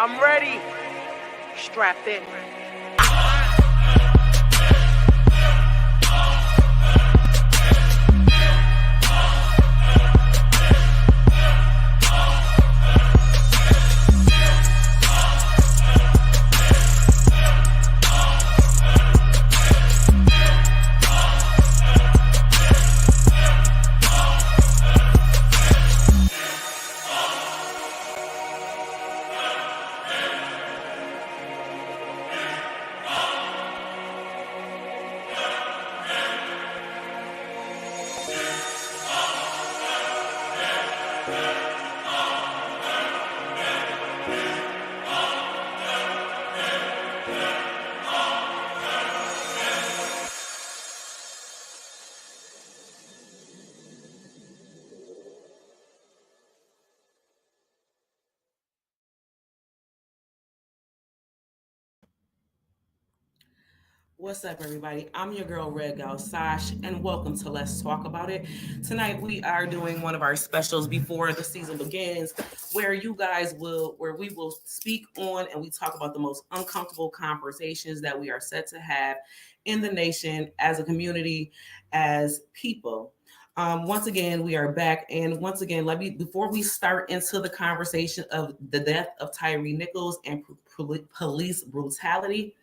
I'm ready. Strapped in. What's up, everybody? I'm your girl, Red Gal Sash, and welcome to Let's Talk About It. Tonight, we are doing one of our specials before the season begins, where we will speak on and we talk about the most uncomfortable conversations that we are set to have in the nation as a community, as people. Once again, we are back, and once again, before we start into the conversation of the death of Tyre Nichols and police brutality,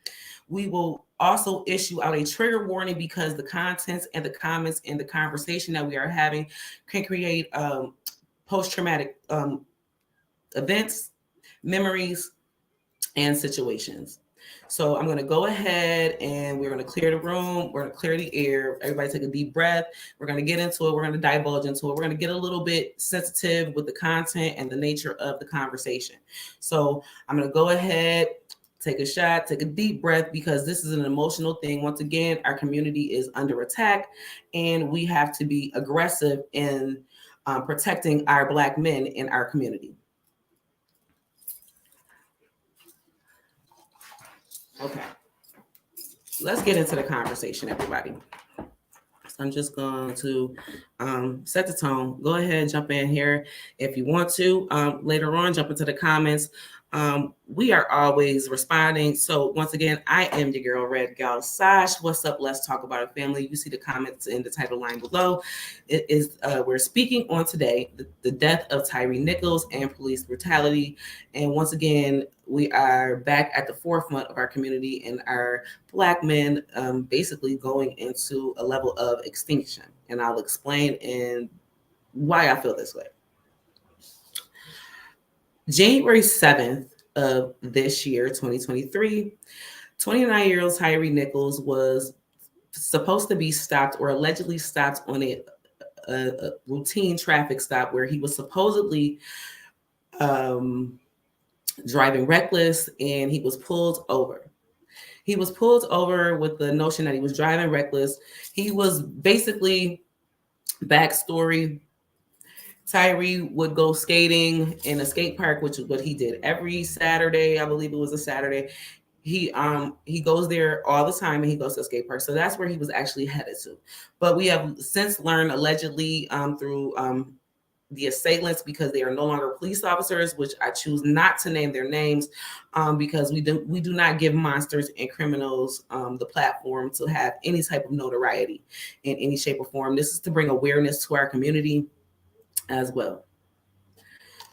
we will also issue out a trigger warning because the contents and the comments and the conversation that we are having can create post-traumatic events, memories, and situations. So I'm going to go ahead and we're going to clear the room. We're going to clear the air. Everybody take a deep breath. We're going to get into it. We're going to divulge into it. We're going to get a little bit sensitive with the content and the nature of the conversation. So I'm going to go ahead, take a shot, take a deep breath, because this is an emotional thing. Once again, our community is under attack, and we have to be aggressive in protecting our Black men in our community. Okay, let's get into the conversation, everybody. So I'm just going to set the tone. Go ahead, jump in here if you want to. Later on, jump into the comments. We are always responding. So once again, I am your girl, Red Gal Sash. What's up? Let's talk about it, family. You see the comments in the title line below. It is we're speaking on today the death of Tyre Nichols and police brutality. And once again, we are back at the forefront of our community and our Black men basically going into a level of extinction. And I'll explain in why I feel this way. January 7th of this year, 2023, 29-year-old Tyre Nichols was supposed to be stopped or allegedly stopped on a routine traffic stop where he was supposedly driving reckless, and he was pulled over. He was pulled over with the notion that he was driving reckless. He was basically, backstory, Tyre would go skating in a skate park, which is what he did every Saturday. I believe it was a Saturday. He goes there all the time, and he goes to a skate park. So that's where he was actually headed to. But we have since learned, allegedly, through the assailants, because they are no longer police officers, which I choose not to name their names, because we do not give monsters and criminals the platform to have any type of notoriety in any shape or form. This is to bring awareness to our community as well.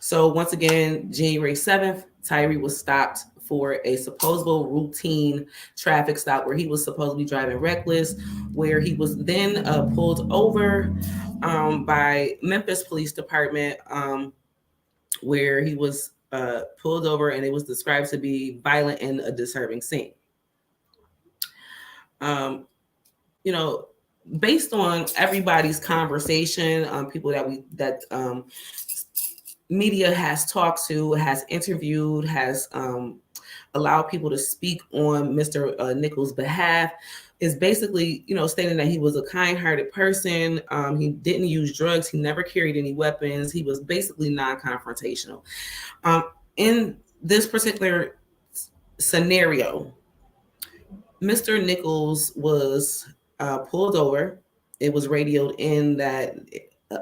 So once again, January 7th, Tyre was stopped for a supposed routine traffic stop where he was supposedly driving reckless, where he was then pulled over by Memphis Police Department, where he was pulled over, and it was described to be violent and a disturbing scene. Based on everybody's conversation, people that media has talked to, has interviewed, has allowed people to speak on Mr. Nichols' behalf, is basically, stating that he was a kind-hearted person. He didn't use drugs. He never carried any weapons. He was basically non-confrontational. In this particular scenario, Mr. Nichols was pulled over. It was radioed in that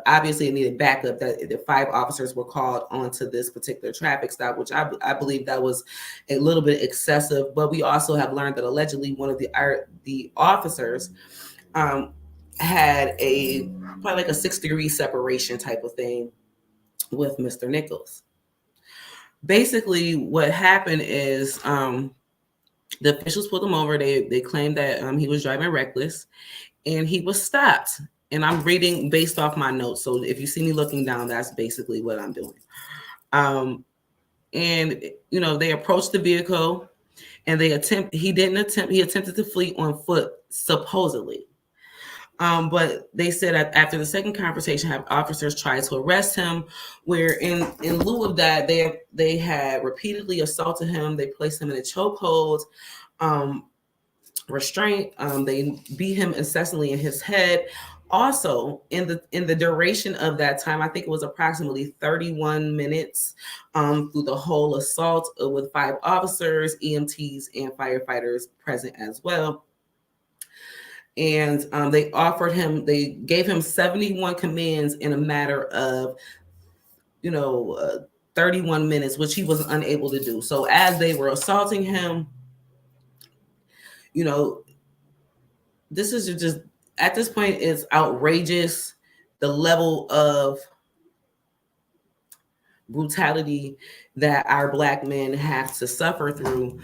obviously it needed backup, that the 5 officers were called onto this particular traffic stop, which I believe that was a little bit excessive. But we also have learned that allegedly one of the officers had a probably like a 6-degree separation type of thing with Mr. Nichols. Basically, what happened is the officials pulled him over. They claimed that he was driving reckless, and he was stopped. And I'm reading based off my notes. So if you see me looking down, that's basically what I'm doing. And they approached the vehicle, and he attempted to flee on foot, supposedly. But they said that after the second confrontation, officers tried to arrest him, where in lieu of that, they had repeatedly assaulted him. They placed him in a chokehold, restraint. They beat him incessantly in his head. Also, in the duration of that time, I think it was approximately 31 minutes through the whole assault, with 5 officers, EMTs, and firefighters present as well. And they gave him 71 commands in a matter of 31 minutes, which he was unable to do. So as they were assaulting him, this is just, at this point, it's outrageous, the level of brutality that our Black men have to suffer through,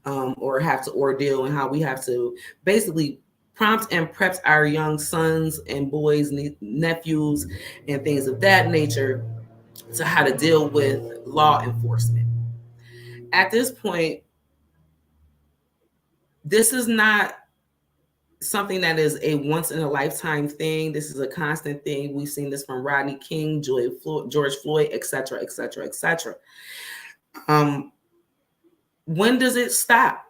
or have to ordeal, and how we have to basically prompt and prep our young sons and boys, nephews, and things of that nature to how to deal with law enforcement. At this point, this is not something that is a once in a lifetime thing. This is a constant thing. We've seen this from Rodney King, George Floyd, etc., etc., etc. When does it stop?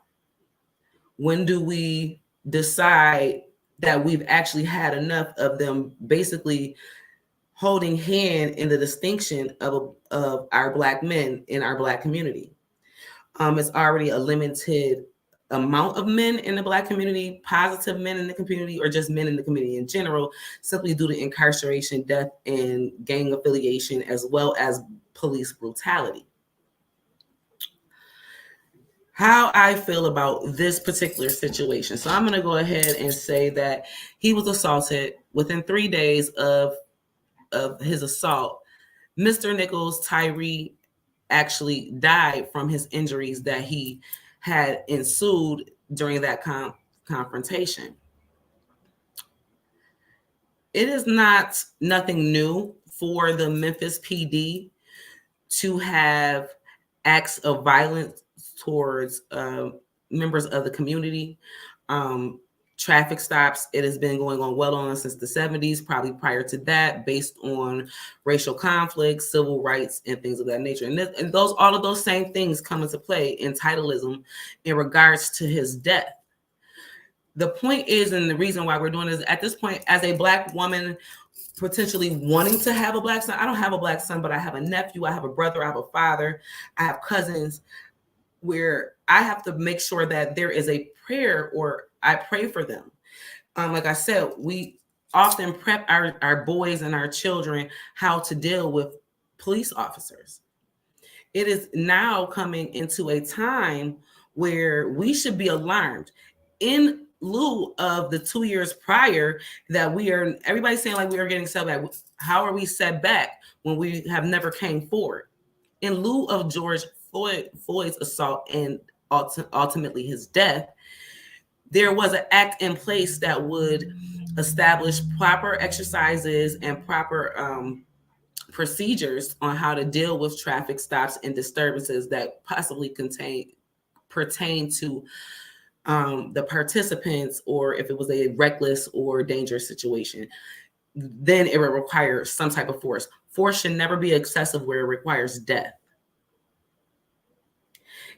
When do we decide that we've actually had enough of them basically holding hand in the distinction of our Black men in our Black community? It's already a limited amount of men in the Black community, positive men in the community, or just men in the community in general, simply due to incarceration, death, and gang affiliation, as well as police brutality. How I feel about this particular situation. So I'm going to go ahead and say that he was assaulted. Within 3 days of his assault, Mr. Nichols, Tyre, actually died from his injuries that he had ensued during that confrontation. It is nothing new for the Memphis PD to have acts of violence towards members of the community. Traffic stops, it has been going on well on since the 70s, probably prior to that, based on racial conflicts, civil rights, and things of that nature. And all of those same things come into play in titleism in regards to his death. The point is, and the reason why we're doing this at this point, as a Black woman potentially wanting to have a Black son, I don't have a Black son, but I have a nephew, I have a brother, I have a father, I have cousins, where I have to make sure that there is a prayer, or I pray for them. Like I said, we often prep our boys and our children how to deal with police officers. It is now coming into a time where we should be alarmed, in lieu of the 2 years prior that everybody's saying like we are getting set back. How are we set back when we have never came forward? In lieu of George Floyd's assault and ultimately his death, there was an act in place that would establish proper exercises and proper procedures on how to deal with traffic stops and disturbances that possibly pertain to the participants, or if it was a reckless or dangerous situation, then it would require some type of force. Force should never be excessive where it requires death.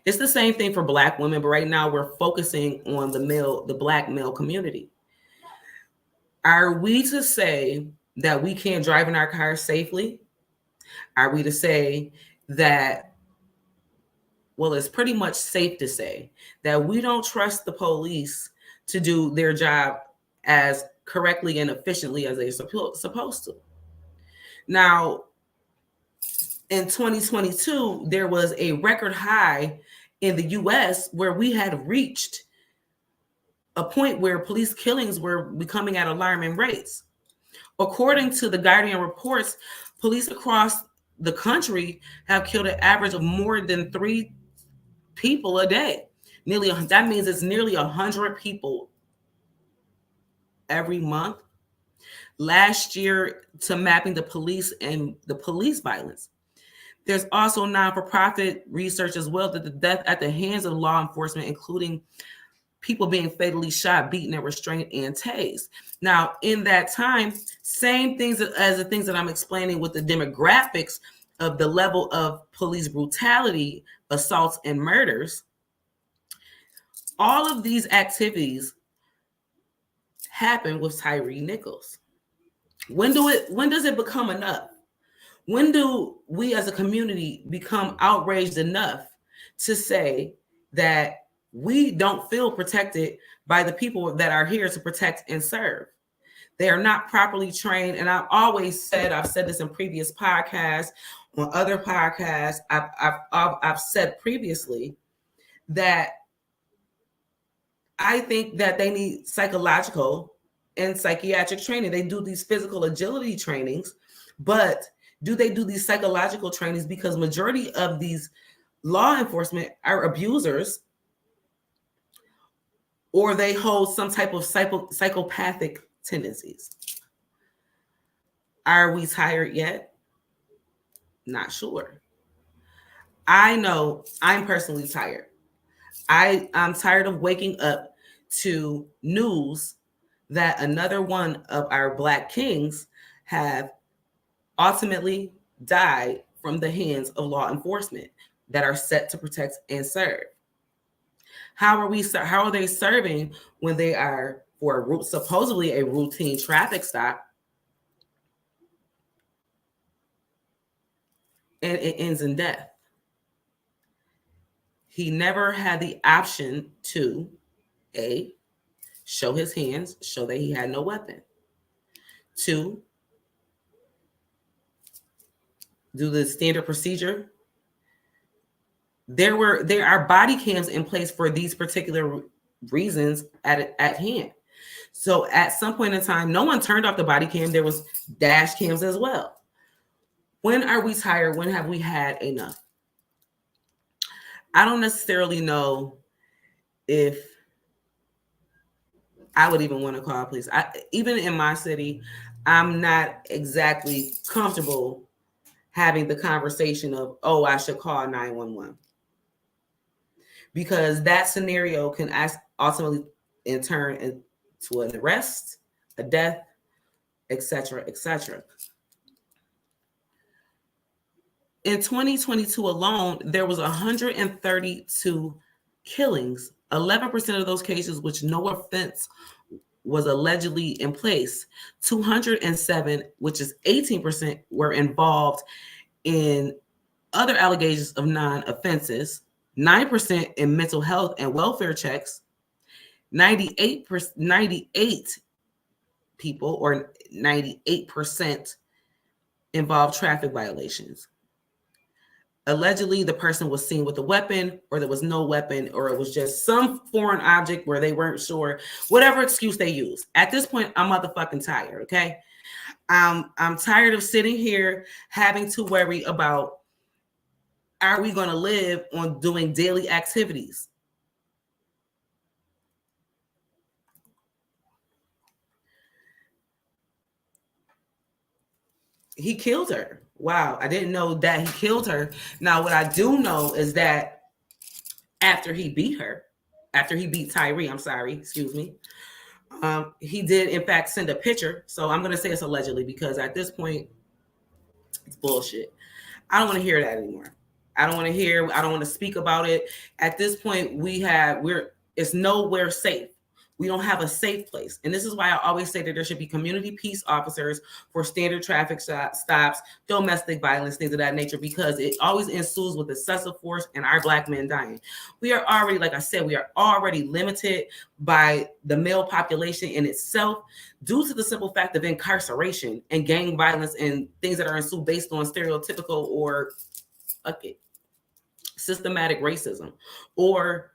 It's the same thing for Black women, but right now we're focusing on the Black male community. Are we to say that we can't drive in our cars safely? Are we to say that, well, it's pretty much safe to say that we don't trust the police to do their job as correctly and efficiently as they're supposed to? Now, in 2022, there was a record high in the US where we had reached a point where police killings were becoming at alarming rates. According to the Guardian reports, police across the country have killed an average of more than 3 people a day. That means it's nearly 100 people every month. Last year, to mapping the police and the police violence. There's also non-for-profit research as well that the death at the hands of law enforcement, including people being fatally shot, beaten, and restrained and tased. Now, in that time, same things as the things that I'm explaining with the demographics of the level of police brutality, assaults, and murders. All of these activities happen with Tyre Nichols. When does it become enough? When do we as a community become outraged enough to say that we don't feel protected by the people that are here to protect and serve? They are not properly trained. And I've said this in previous podcasts, on other podcasts, I've said previously that I think that they need psychological and psychiatric training. They do these physical agility trainings, but do they do these psychological trainings? Because majority of these law enforcement are abusers, or they hold some type of psychopathic tendencies. Are we tired yet? Not sure. I know I'm personally tired. I'm tired of waking up to news that another one of our Black kings have ultimately died from the hands of law enforcement that are set to protect and serve. How are they serving when they are for supposedly a routine traffic stop, and it ends in death? He never had the option to show his hands, show that he had no weapon. 2, do the standard procedure. There are body cams in place for these particular reasons at hand. So at some point in time, no one turned off the body cam. There was dash cams as well. When are we tired? When have we had enough? I don't necessarily know if I would even want to call police. Even in my city, I'm not exactly comfortable having the conversation of, oh, I should call 911. Because that scenario can ultimately in turn into an arrest, a death, etc., etc. In 2022 alone, there was 132 killings, 11% of those cases which no offense was allegedly in place. 207, which is 18%, were involved in other allegations of non-offenses. 9% in mental health and welfare checks. 98 people, or 98%, involved traffic violations. Allegedly, the person was seen with a weapon, or there was no weapon, or it was just some foreign object where they weren't sure. Whatever excuse they use. At this point, I'm motherfucking tired, okay? I'm tired of sitting here having to worry about, are we going to live on doing daily activities? He killed her. Wow, I didn't know that he killed her. Now, what I do know is that after he beat Tyre, he did in fact send a picture. So I'm going to say it's allegedly, because at this point, it's bullshit. I don't want to hear that anymore. I don't want to speak about it. At this point, it's nowhere safe. We don't have a safe place. And this is why I always say that there should be community peace officers for standard traffic stops, domestic violence, things of that nature, because it always ensues with excessive force and our Black men dying. We are already, like I said, we are already limited by the male population in itself due to the simple fact of incarceration and gang violence and things that are ensued based on stereotypical or systematic racism, or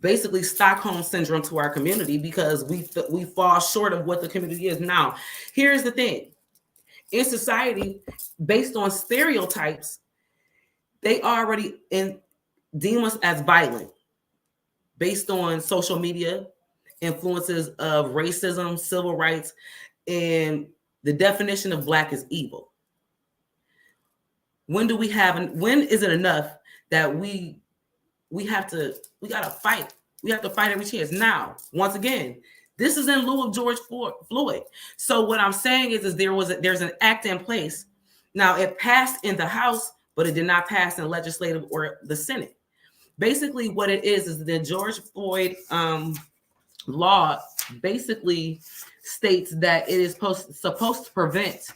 basically Stockholm syndrome to our community, because we fall short of what the community is. Now, here's the thing. In society, based on stereotypes, they already deem us as violent based on social media, influences of racism, civil rights, and the definition of Black is evil. When is it enough that we gotta fight? We have to fight every chance. Now, once again, this is in lieu of George Floyd. So what I'm saying is there's an act in place. Now, it passed in the House, but it did not pass in legislative or the Senate. Basically, what it is the George Floyd law basically states that it is supposed to prevent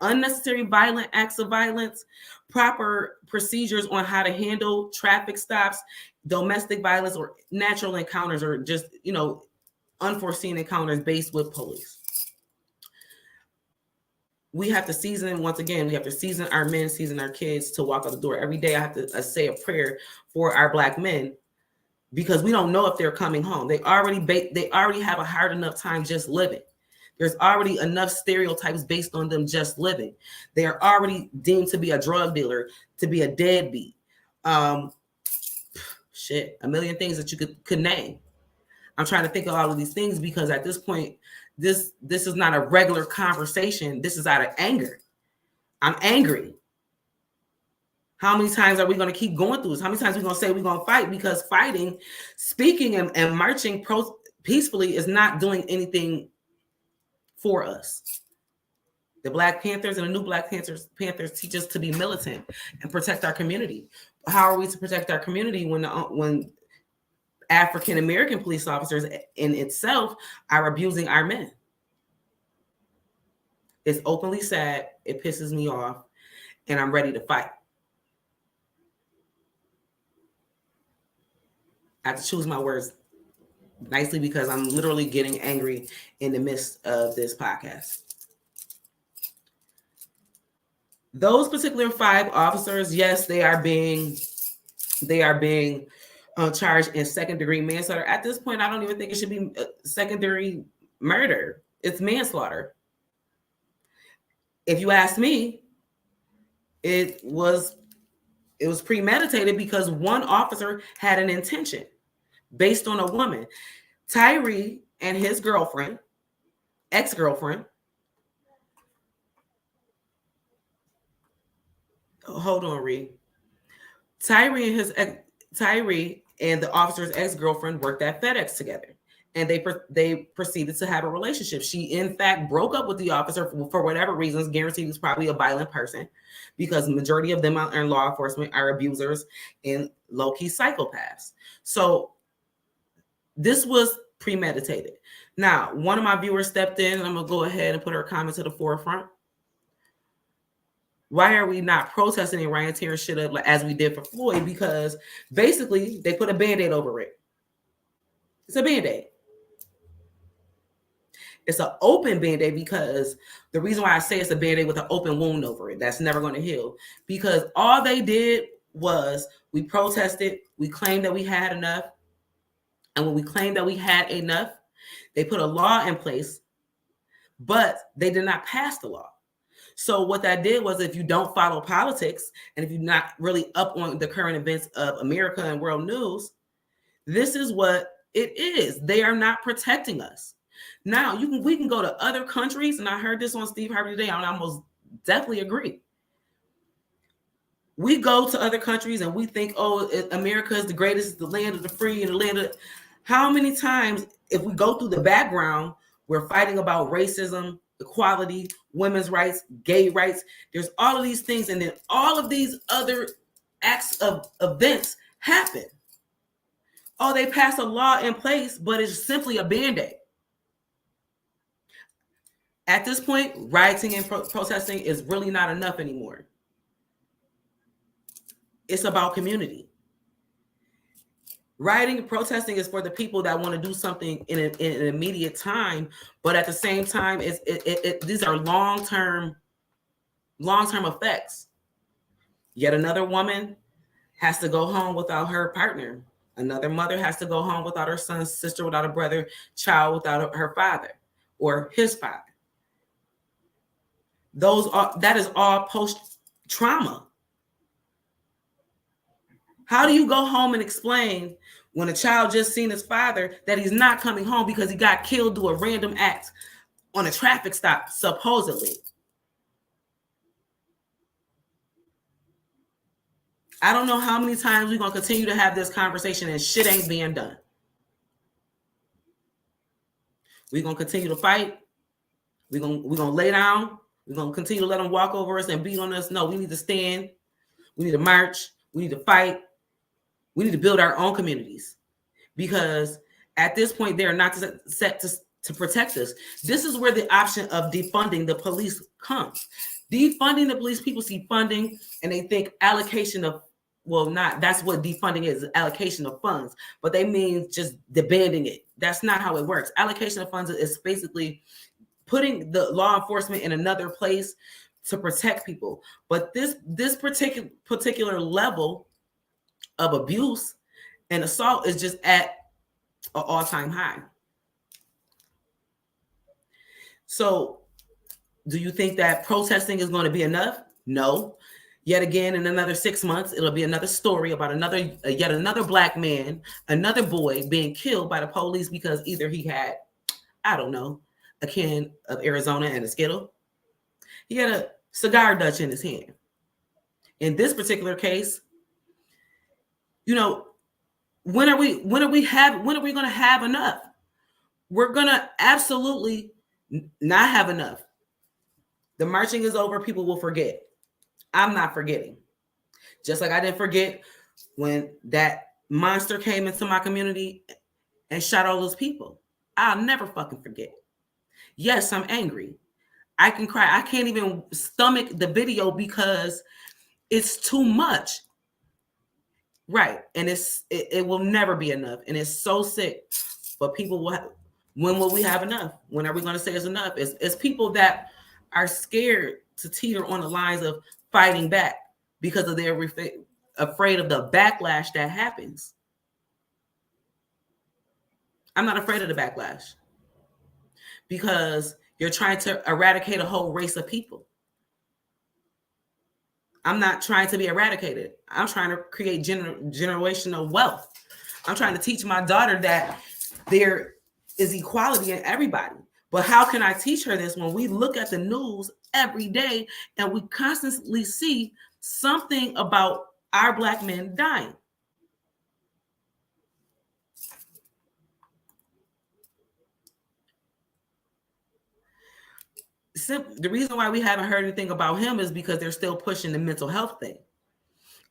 unnecessary violent acts of violence, proper procedures on how to handle traffic stops, domestic violence, or natural encounters, or just, unforeseen encounters based with police. We have to season our men, season our kids to walk out the door. Every day I have to say a prayer for our Black men, because we don't know if they're coming home. They already have a hard enough time just living. There's already enough stereotypes based on them just living. They are already deemed to be a drug dealer, to be a deadbeat. A million things that you could name. I'm trying to think of all of these things because at this point, this is not a regular conversation. This is out of anger. I'm angry. How many times are we going to keep going through this? How many times are we going to say we're going to fight? Because fighting, speaking and marching peacefully is not doing anything for us. The Black Panthers and the new Black Panthers teach us to be militant and protect our community. How are we to protect our community when African American police officers in itself are abusing our men? It's openly sad. It pisses me off, and I'm ready to fight. I have to choose my words nicely because I'm literally getting angry in the midst of this podcast. Those particular 5 officers, yes, they are being charged in second-degree manslaughter. At this point, I don't even think it should be second-degree murder. It's manslaughter. If you ask me, it was premeditated because one officer had an intention based on a woman. Tyre and his girlfriend, ex-girlfriend, hold on, Reed. Tyre and the officer's ex-girlfriend worked at FedEx together, and they proceeded to have a relationship. She, in fact, broke up with the officer for whatever reasons. Guaranteed he's probably a violent person, because the majority of them out in law enforcement are abusers and low-key psychopaths. So this was premeditated. Now, one of my viewers stepped in, and I'm going to go ahead and put her comment to the forefront. Why are we not protesting and rioting tearing shit up as we did for Floyd? Because basically they put a Band-Aid over it. It's a Band-Aid. It's an open Band-Aid, because the reason why I say it's a Band-Aid with an open wound over it, that's never going to heal. Because all they did was we protested, we claimed that we had enough. And when we claimed that we had enough, they put a law in place, but they did not pass the law. So what that did was, if you don't follow politics and if you're not really up on the current events of America and world news, this is what it is. They are not protecting us. Now, we can go to other countries, and I heard this on Steve Harvey today, and I almost definitely agree. We go to other countries and we think, oh, America is the greatest, the land of the free, and the land of... How many times, if we go through the background, we're fighting about racism, equality, women's rights, gay rights. There's all of these things, and then all of these other acts of events happen. Oh, they passed a law in place, but it's simply a Band-Aid. At this point, rioting and protesting is really not enough anymore. It's about community. Rioting and protesting is for the people that want to do something in an immediate time, but at the same time, these are long-term effects. Yet another woman has to go home without her partner. Another mother has to go home without her son, sister without a brother, child without her father or his father. That is all post-trauma. How do you go home and explain when a child just seen his father that he's not coming home because he got killed through a random act on a traffic stop, supposedly? I don't know how many times we're going to continue to have this conversation and shit ain't being done. We're going to continue to fight. We're going to lay down. We're going to continue to let them walk over us and beat on us. No, we need to stand. We need to march. We need to fight. We need to build our own communities, because at this point, they are not set to protect us. This is where the option of defunding the police comes. Defunding the police, people see funding and they think allocation of, that's what defunding is, allocation of funds, but they mean just disbanding it. That's not how it works. Allocation of funds is basically putting the law enforcement in another place to protect people. But this particular level of abuse and assault is just at an all-time high. So do you think that protesting is going to be enough? No. Yet again, in another 6 months, it'll be another story about yet another black man, another boy being killed by the police because either he had, I don't know, a can of Arizona and a Skittle. He had a cigar Dutch in his hand. In this particular case, when are we going to have enough? We're going to absolutely not have enough. The marching is over. People will forget. I'm not forgetting. Just like I didn't forget when that monster came into my community and shot all those people. I'll never fucking forget. Yes, I'm angry. I can cry. I can't even stomach the video because it's too much. Right. And it will never be enough. And it's so sick. But people when will we have enough? When are we going to say it's enough? It's people that are scared to teeter on the lines of fighting back because of their afraid of the backlash that happens. I'm not afraid of the backlash because you're trying to eradicate a whole race of people. I'm not trying to be eradicated. I'm trying to create generational wealth. I'm trying to teach my daughter that there is equality in everybody. But how can I teach her this when we look at the news every day and we constantly see something about our black men dying? The reason why we haven't heard anything about him is because they're still pushing the mental health thing.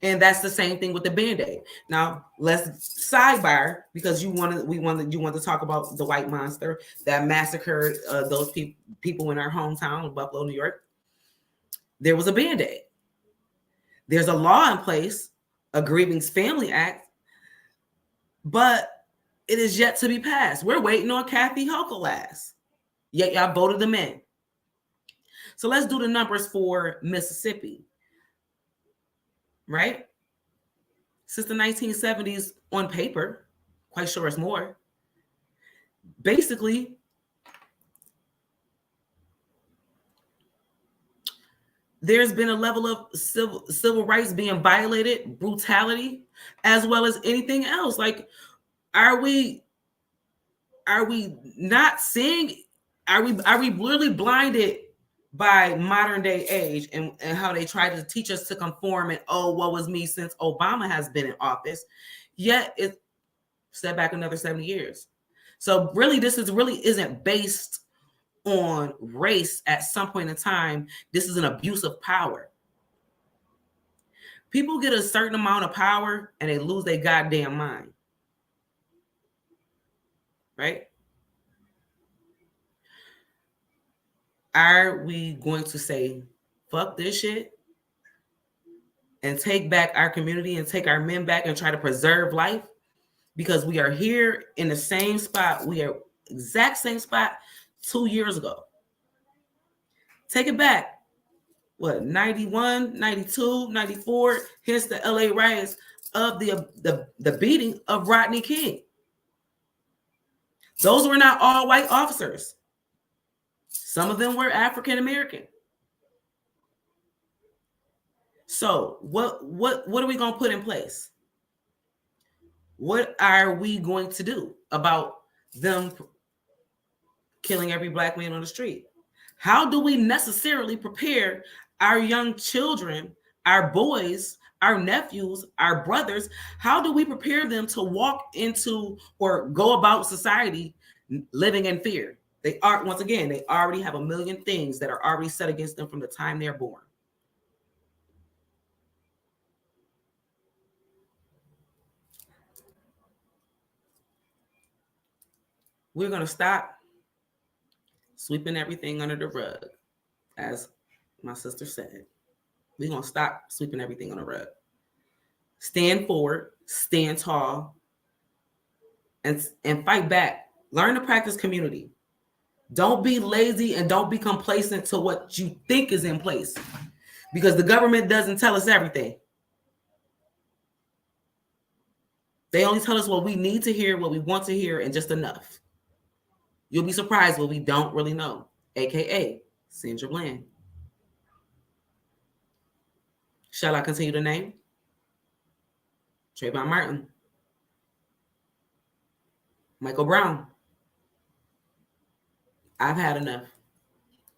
And that's the same thing with the Band-Aid. Now, let's sidebar, because you want to talk about the white monster that massacred those people in our hometown, Buffalo, New York. There was a Band-Aid. There's a law in place, a Grievance Family Act, but it is yet to be passed. We're waiting on Kathy Hochul ass. Yet y'all voted them in. So let's do the numbers for Mississippi. Right? Since the 1970s, on paper, quite sure it's more. Basically, there's been a level of civil rights being violated, brutality, as well as anything else. Like, are we not seeing? Are we literally blinded by modern day age and how they try to teach us to conform and what was me since Obama has been in office, yet it set back another 70 years. So really, this isn't based on race. At some point in time, this is an abuse of power. People get a certain amount of power and they lose their goddamn mind. right? Are we going to say, fuck this shit and take back our community and take our men back and try to preserve life? Because we are here in the same spot. We are exact same spot 2 years ago. Take it back. What, 91, 92, 94, hence the LA riots of the beating of Rodney King. Those were not all white officers. Some of them were African American. So what are we going to put in place? What are we going to do about them killing every black man on the street? How do we necessarily prepare our young children, our boys, our nephews, our brothers? How do we prepare them to walk into or go about society living in fear? They are, once again, they already have a million things that are already set against them from the time they're born. We're going to stop sweeping everything under the rug, as my sister said. We're going to stop sweeping everything on the rug. Stand forward, stand tall, and fight back. Learn to practice community. Don't be lazy and don't be complacent to what you think is in place, because the government doesn't tell us everything. They only tell us what we need to hear, what we want to hear, and just enough. You'll be surprised what we don't really know, aka Sandra Bland. Shall I continue to name? Trayvon Martin, Michael Brown. I've had enough,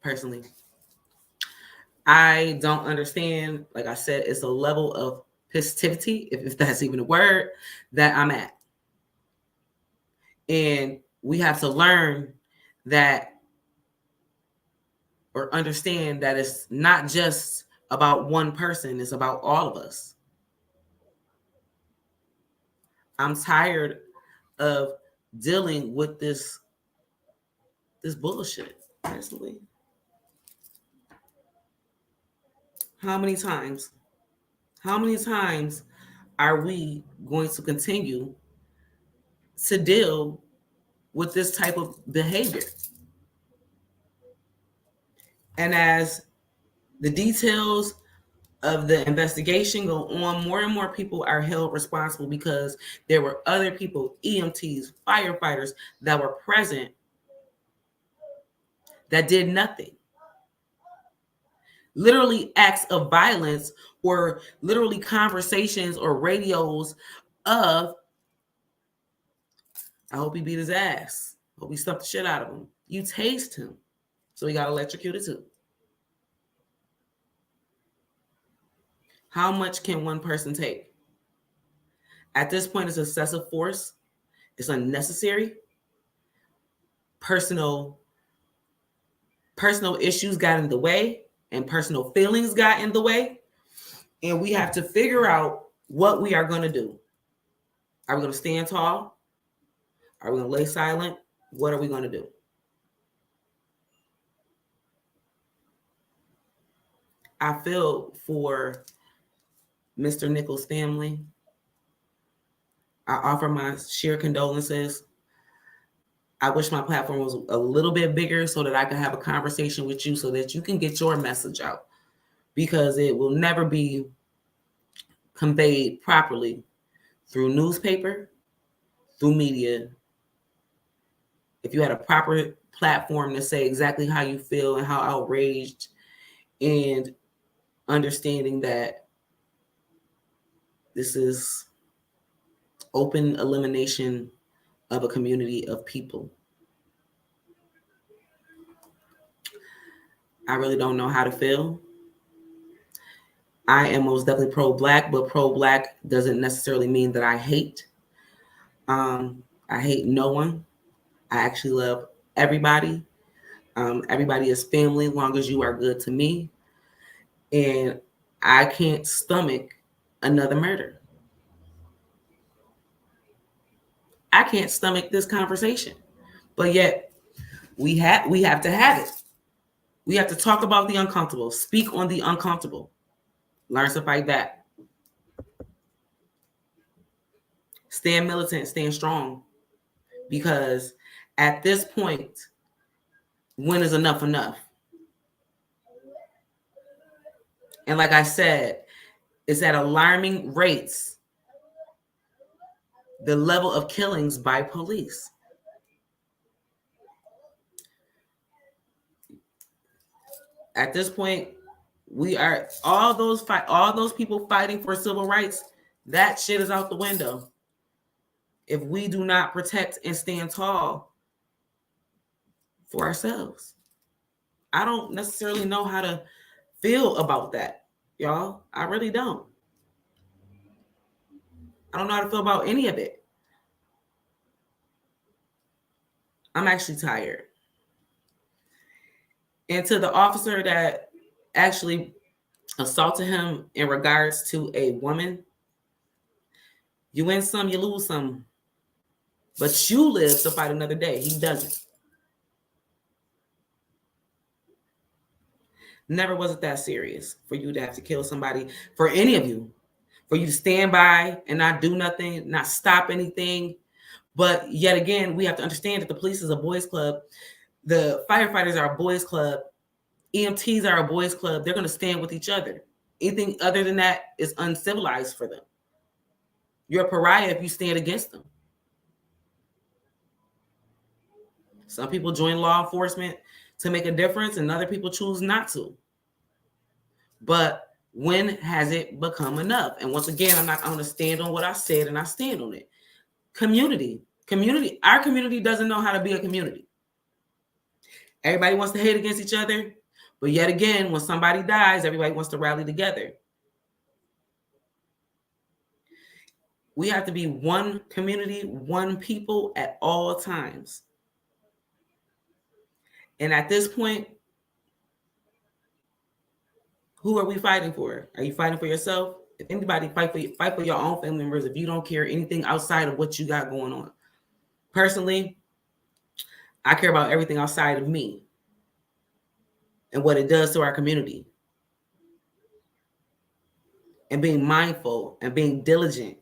personally. I don't understand, like I said, it's a level of festivity, if that's even a word, that I'm at. And we have to learn that, or understand that it's not just about one person, it's about all of us. I'm tired of dealing with this bullshit, personally. How many times are we going to continue to deal with this type of behavior? And as the details of the investigation go on, more and more people are held responsible, because there were other people, EMTs, firefighters, that were present that did nothing. Literally acts of violence, or literally conversations or radios of, I hope he beat his ass. I hope he stuffed the shit out of him. You tased him, so he got electrocuted too. How much can one person take? At this point, it's excessive force. It's unnecessary. Personal issues got in the way, and personal feelings got in the way. And we have to figure out what we are going to do. Are we going to stand tall? Are we going to lay silent? What are we going to do? I feel for Mr. Nichols' family. I offer my sheer condolences. I wish my platform was a little bit bigger so that I could have a conversation with you, so that you can get your message out, because it will never be conveyed properly through newspaper, through media. If you had a proper platform to say exactly how you feel and how outraged, and understanding that this is open elimination of a community of people. I really don't know how to feel. I am most definitely pro-Black, but pro-Black doesn't necessarily mean that I hate. I hate no one. I actually love everybody. Everybody is family as long as you are good to me. And I can't stomach another murder. I can't stomach this conversation. But yet we have to have it. We have to talk about the uncomfortable, speak on the uncomfortable, learn to fight back. Stand militant, stand strong. Because at this point, when is enough enough? And like I said, it's at alarming rates, the level of killings by police. At this point, we are all those people fighting for civil rights, that shit is out the window. If we do not protect and stand tall for ourselves. I don't necessarily know how to feel about that, y'all. I really don't. I don't know how to feel about any of it. I'm actually tired. And to the officer that actually assaulted him in regards to a woman, you win some, you lose some. But you live to fight another day. He doesn't. Never was it that serious for you to have to kill somebody, for any of you, for you to stand by and not do nothing, not stop anything. But yet again, we have to understand that the police is a boys' club. The firefighters are a boys' club. EMTs are a boys' club. They're going to stand with each other. Anything other than that is uncivilized for them. You're a pariah if you stand against them. Some people join law enforcement to make a difference, and other people choose not to. But when has it become enough? And once again, I'm going to stand on what I said, and I stand on it. Community. Our community doesn't know how to be a community. Everybody wants to hate against each other. But yet again, when somebody dies, everybody wants to rally together. We have to be one community, one people at all times. And at this point, who are we fighting for? Are you fighting for yourself? If anybody, fight for your own family members if you don't care anything outside of what you got going on. Personally, I care about everything outside of me and what it does to our community. And being mindful and being diligent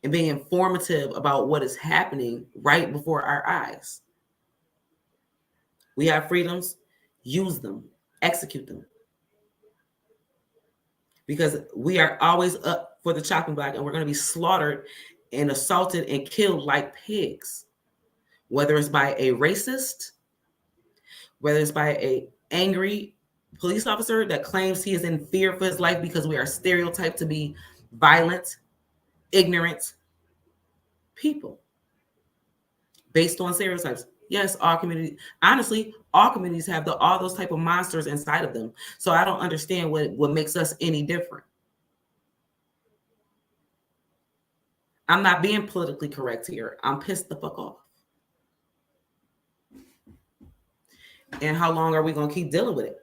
and being informative about what is happening right before our eyes. We have freedoms, use them, execute them. Because we are always up for the chopping block, and we're going to be slaughtered and assaulted and killed like pigs. Whether it's by a racist, whether it's by an angry police officer that claims he is in fear for his life because we are stereotyped to be violent, ignorant people based on stereotypes. Yes, all communities have all those type of monsters inside of them. So I don't understand what makes us any different. I'm not being politically correct here. I'm pissed the fuck off. And how long are we going to keep dealing with it?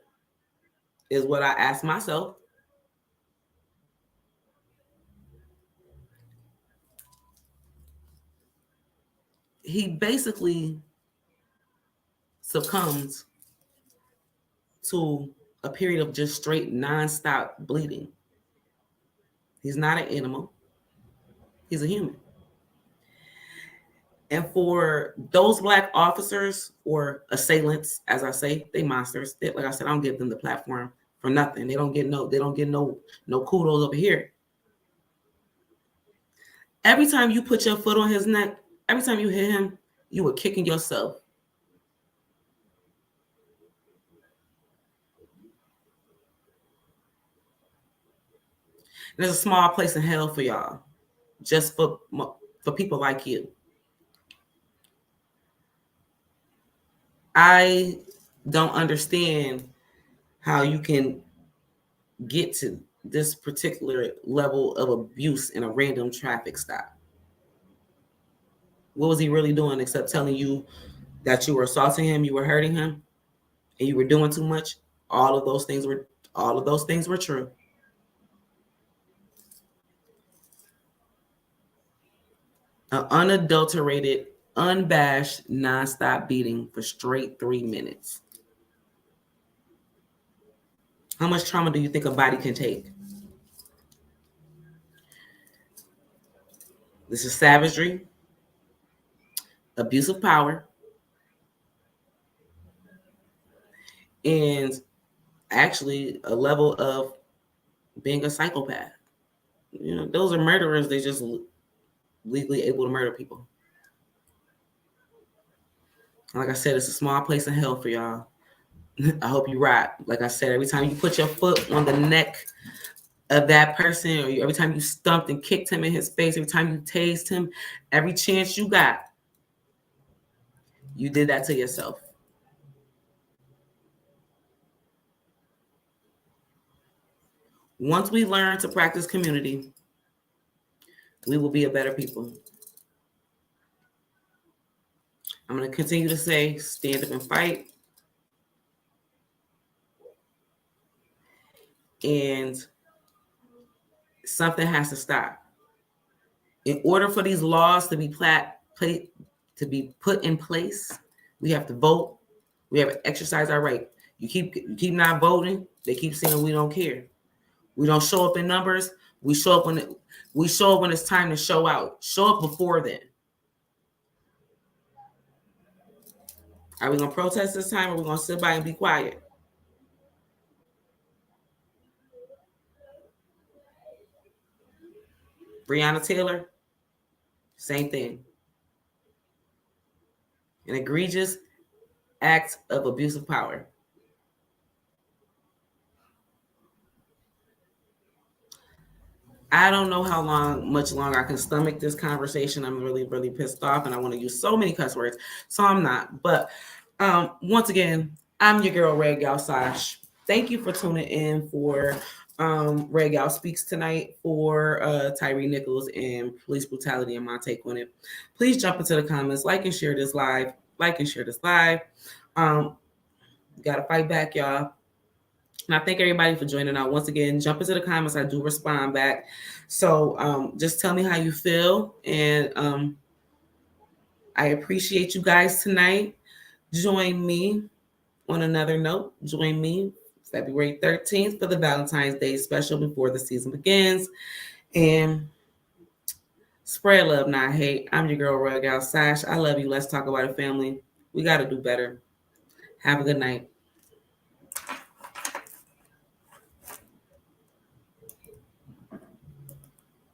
Is what I ask myself. He basically succumbs to a period of just straight nonstop bleeding. He's not an animal. He's a human. And for those Black officers or assailants, as I say, they monsters. Like I said, I don't give them the platform for nothing. They don't get no kudos over here. Every time you put your foot on his neck, every time you hit him, you were kicking yourself. There's a small place in hell for y'all, just for people like you. I don't understand how you can get to this particular level of abuse in a random traffic stop. What was he really doing except telling you that you were assaulting him, you were hurting him, and you were doing too much? All of those things were true. An unadulterated unabashed, nonstop beating for straight 3 minutes. How much trauma do you think a body can take? This is savagery, abuse of power, and actually a level of being a psychopath. You know, those are murderers. They just legally able to murder people. Like I said, it's a small place in hell for y'all. I hope you ride. Like I said, every time you put your foot on the neck of that person, or every time you stumped and kicked him in his face, every time you tased him, every chance you got, you did that to yourself. Once we learn to practice community, we will be a better people. I'm going to continue to say, stand up and fight. And something has to stop. In order for these laws to be put in place, we have to vote. We have to exercise our right. You keep not voting. They keep saying we don't care. We don't show up in numbers. We show up when it's time to show out. Show up before then. Are we gonna protest this time, or are we gonna sit by and be quiet? Breonna Taylor, same thing. An egregious act of abuse of power. I don't know much longer I can stomach this conversation. I'm really, really pissed off, and I want to use so many cuss words, so I'm not. But once again, I'm your girl, Red Gal Sash. Thank you for tuning in for Red Gal Speaks tonight for Tyre, Nichols, and police brutality, and my take on it. Please jump into the comments, like and share this live. Gotta fight back, y'all. And I thank everybody for joining out. Once again, jump into the comments. I do respond back. So just tell me how you feel. And I appreciate you guys tonight. Join me on another note. Join me February 13th for the Valentine's Day special before the season begins. And spread love, not hate. I'm your girl, Red Gal Sash. I love you. Let's talk about it, family. We got to do better. Have a good night.